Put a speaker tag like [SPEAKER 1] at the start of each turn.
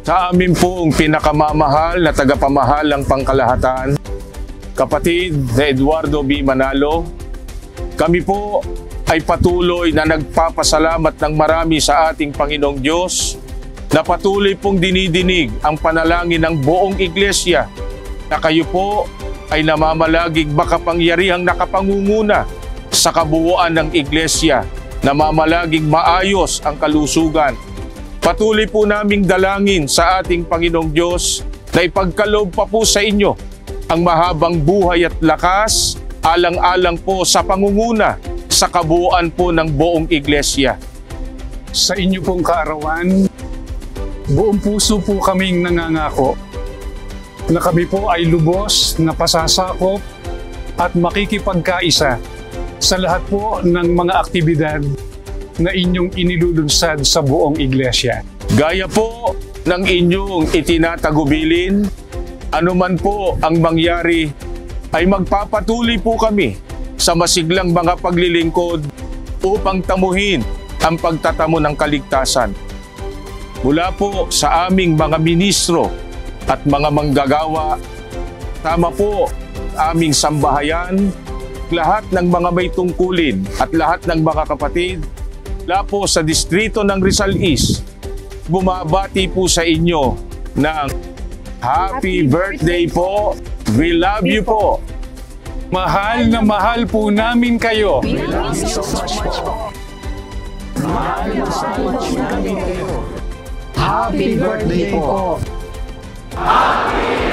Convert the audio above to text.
[SPEAKER 1] Sa amin pong pinakamamahal na tagapamahalang pangkalahatan, kapatid na Eduardo B. Manalo, kami po ay patuloy na nagpapasalamat ng marami sa ating Panginoong Diyos na patuloy pong dinidinig ang panalangin ng buong iglesia na kayo po ay namamalagig makapangyarihang nakapangunguna sa kabuuan ng iglesia, namamalagig maayos ang kalusugan. Patuloy po naming dalangin sa ating Panginoong Diyos na ipagkaloob pa po sa inyo ang mahabang buhay at lakas, alang-alang po sa pangunguna sa kabuuan po ng buong iglesia.
[SPEAKER 2] Sa inyo pong kaarawan, buong puso po kaming nangangako na kami po ay lubos na pasasakop at makikipagkaisa sa lahat po ng mga aktibidad na inyong inilulunsad sa buong iglesia.
[SPEAKER 1] Gaya po ng inyong itinatagubilin, anuman po ang mangyari, ay magpapatuloy po kami sa masiglang mga paglilingkod upang tamuhin ang pagtatamo ng kaligtasan. Mula po sa aming mga ministro at mga manggagawa, tama po aming sambahayan, lahat ng mga may tungkulin at lahat ng mga kapatid, mula po sa distrito ng Rizal East, bumabati po sa inyo ng Happy Birthday po! We love you po!
[SPEAKER 2] Mahal na mahal po namin kayo!
[SPEAKER 3] We love you so much po! Mahal na mahal po namin kayo! Happy birthday po! Happy